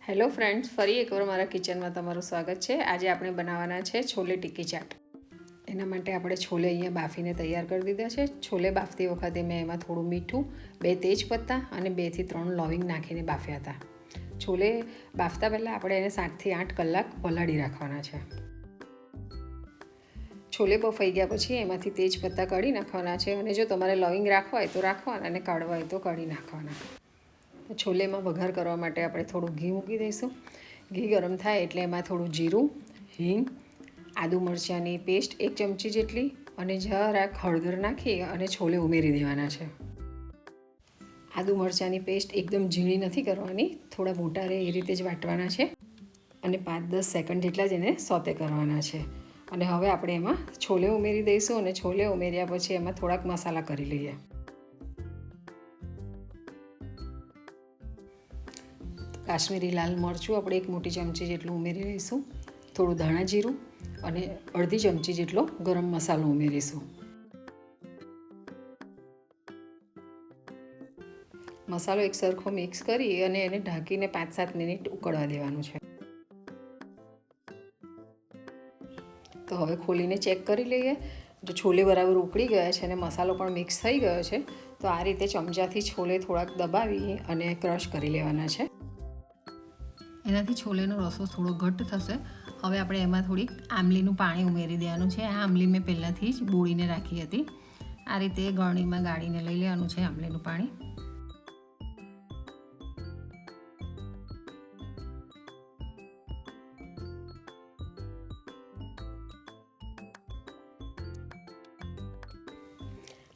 Hello friends, ફરી એકવાર મારા કિચનમાં તમારું સ્વાગત છે। આજે આપણે બનાવવાના છે છોલે ટિક્કી ચાટ। એના માટે આપણે છોલે અહીંયા બાફીને તૈયાર કરી દીધા છે। છોલે બાફતી વખતે મેં એમાં થોડું મીઠું, 2 તેજપત્તા અને 2 થી 3 લવિંગ નાખીને બાફ્યા હતા। છોલે બાફતા પહેલાં આપણે એને 7 થી 8 કલાક પલાળી રાખવાના છે। છોલે બફાઈ ગયા પછી એમાંથી તેજપત્તા કાઢી નાખવાના છે અને જો તમારે લવિંગ રાખવા હોય તો રાખવાના અને કાઢવા હોય તો કાઢી નાખવાના। છોલેમાં વઘાર કરવા માટે આપણે થોડું ઘી મૂકી દઈશું। ઘી ગરમ થાય એટલે એમાં થોડું જીરું, હિંગ, આદુ મરચાંની પેસ્ટ 1 ચમચી જેટલી અને જરાક હળદર નાખી અને છોલે ઉમેરી દેવાના છે। આદુ મરચાંની પેસ્ટ એકદમ ઝીણી નથી કરવાની, થોડા મોટા રહે એ રીતે જ વાટવાના છે અને 5-10 સેકન્ડ જેટલા જ એને સોતે કરવાના છે। અને હવે આપણે એમાં છોલે ઉમેરી દઈશું અને છોલે ઉમેર્યા પછી એમાં થોડાક મસાલા કરી લઈએ। કાશ્મીરી લાલ મરચું આપણે 1 મોટી ચમચી જેટલું ઉમેરી લઈશું, થોડું ધાણા જીરું અને અડધી ચમચી જેટલો ગરમ મસાલો ઉમેરીશું। મસાલો એક સરખો મિક્સ કરી અને એને ઢાંકીને 5-7 મિનિટ ઉકળવા દેવાનું છે। તો હવે ખોલીને ચેક કરી લઈએ। જો છોલે બરાબર ઉકળી ગયા છે અને મસાલો પણ મિક્સ થઈ ગયો છે તો આ રીતે ચમચાથી છોલે થોડાક દબાવી અને ક્રશ કરી લેવાના છે। એનાથી છોલેનો રસો થોડો ઘટ્ટ થશે। હવે આપણે એમાં થોડીક આમલીનું પાણી ઉમેરી દેવાનું છે। આ આમલી મેં પહેલાંથી જ બોળીને રાખી હતી। આ રીતે ગળણીમાં ગાળીને લઈ લેવાનું છે આમલીનું પાણી।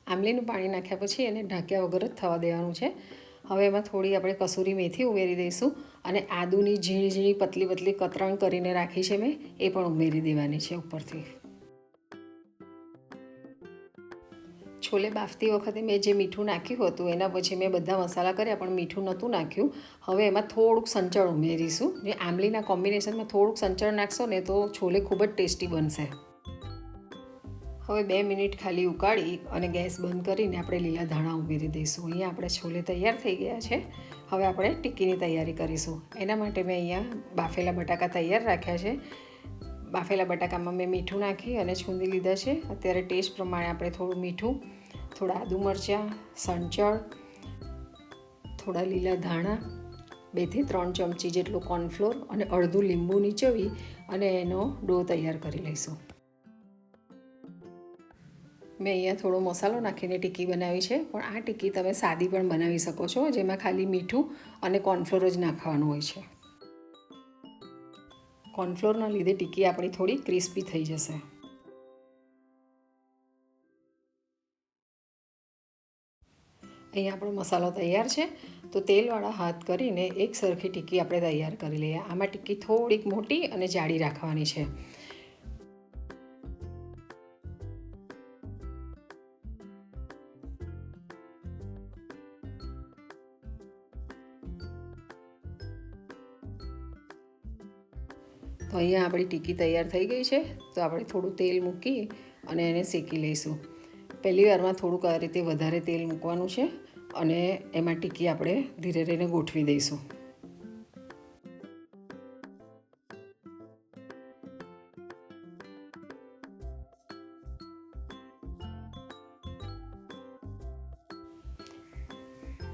આમલીનું પાણી નાખ્યા પછી એને ઢાંક્યા વગર જ થવા દેવાનું છે। હવે એમાં થોડી આપણે કસૂરી મેથી ઉમેરી દઈશું અને આદુની ઝીણી ઝીણી પતલી પતલી કતરણ કરીને રાખી છે મેં, એ પણ ઉમેરી દેવાની છે ઉપરથી। છોલે બાફતી વખતે મેં જે મીઠું નાખ્યું હતું એના પછી મેં બધા મસાલા કર્યા પણ મીઠું નહોતું નાખ્યું। હવે એમાં થોડુંક સંચળ ઉમેરીશું। જે આમલીના કોમ્બિનેશનમાં થોડુંક સંચળ નાખશો ને તો છોલે ખૂબ જ ટેસ્ટી બનશે। હવે 2 મિનિટ ખાલી ઉકાળી અને ગેસ બંધ કરીને આપણે લીલા ધાણા ઉમેરી દઈશું। અહીંયા આપણે છોલે તૈયાર થઈ ગયા છે। હવે આપણે ટિક્કીની તૈયારી કરીશું। એના માટે મેં અહીંયા બાફેલા બટાકા તૈયાર રાખ્યા છે। બાફેલા બટાકામાં મેં મીઠું નાખી અને છૂંદી લીધા છે। અત્યારે ટેસ્ટ પ્રમાણે આપણે થોડું મીઠું, થોડા આદુ મરચાં, સંચળ, થોડા લીલા ધાણા, 2 થી 3 ચમચી જેટલું કોર્નફ્લોર અને અડધું લીંબુ નીચોવી અને એનો ડો તૈયાર કરી લઈશું। મેં અહીંયા થોડો મસાલો નાખીને ટિક્કી બનાવી છે, પણ આ ટિક્કી તમે સાદી પણ બનાવી શકો છો, જેમાં ખાલી મીઠું અને કોર્નફ્લોર જ નાખવાનું હોય છે। કોર્નફ્લોરના લીધે ટિક્કી આપણી થોડી ક્રિસ્પી થઈ જશે। અહીંયા આપણો મસાલો તૈયાર છે, તો તેલવાળા હાથ કરીને એક સરખી ટિક્કી આપણે તૈયાર કરી લઈએ। આમાં ટિક્કી થોડીક મોટી અને જાડી રાખવાની છે। તો અહીંયા આપણી ટિક્કી તૈયાર થઈ ગઈ છે। તો આપણે થોડું તેલ મૂકી અને એને શેકી લઈશું। પહેલી વારમાં થોડુંક આ રીતે વધારે તેલ મૂકવાનું છે અને એમાં ટિક્કી આપણે ધીરે ધીરે ગોઠવી દઈશું।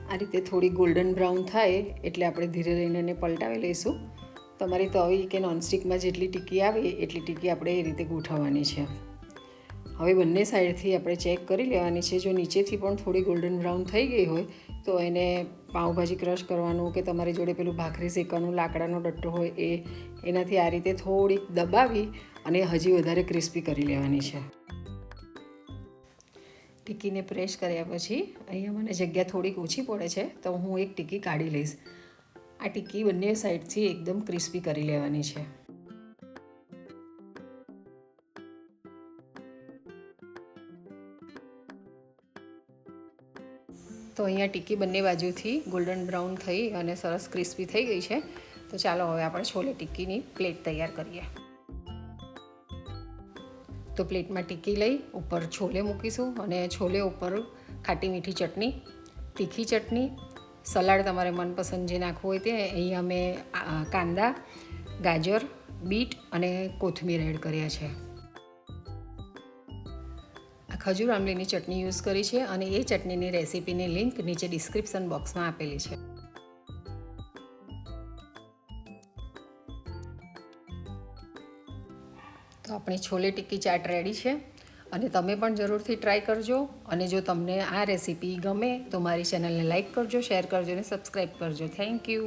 આ રીતે થોડી ગોલ્ડન બ્રાઉન થાય એટલે આપણે ધીરે રહીને એને પલટાવી લઈશું। તમારી તવી કે નોનસ્ટિકમાં જેટલી ટિક્કી આવે એટલી ટિક્કી આપણે એ રીતે ગોઠવવાની છે। હવે બંને સાઈડથી આપણે ચેક કરી લેવાની છે। જો નીચેથી પણ થોડી ગોલ્ડન બ્રાઉન થઈ ગઈ હોય તો એને પાઉંભાજી ક્રશ કરવાનું કે તમારી જોડે પેલું ભાખરી શેકવાનું લાકડાનો ડટ્ટો હોય એનાથી આ રીતે થોડીક દબાવી અને હજી વધારે ક્રિસ્પી કરી લેવાની છે। ટિક્કીને પ્રેસ કર્યા પછી અહીંયા મને જગ્યા થોડીક ઓછી પડે છે તો હું એક ટિક્કી કાઢી લઈશ। આ ટિક્કી બંને સાઈડથી એકદમ ક્રિસ્પી કરી લેવાની છે। તો અહીંયા ટિક્કી બંને બાજુથી ગોલ્ડન બ્રાઉન થઈ અને સરસ ક્રિસ્પી થઈ ગઈ છે। તો ચાલો હવે આપણે છોલે ટિક્કીની પ્લેટ તૈયાર કરીએ। તો પ્લેટમાં ટિક્કી લઈ ઉપર છોલે મૂકીશું અને છોલે ઉપર ખાટી મીઠી ચટણી, તીખી ચટણી, સલાડ તમારે મનપસંદ જે નાખવું હોય તે. અહીંયા મેં કાંદા, ગાજર, બીટ અને કોથમીર એડ કર્યા છે. આ ખજૂર આમલીની ચટણી યુઝ કરી છે અને એ ચટણીની રેસીપીની લિંક નીચે ડિસ્ક્રિપ્શન બોક્સમાં આપેલી છે. તો આપણી છોલે ટિક્કી ચાટ રેડી છે અને તમે પણ જરૂરથી ટ્રાય કરજો. અને જો તમને આ રેસીપી ગમે તો મારી ચેનલને લાઇક કરજો, શેર કરજો અને સબસ્ક્રાઈબ કરજો. Thank you.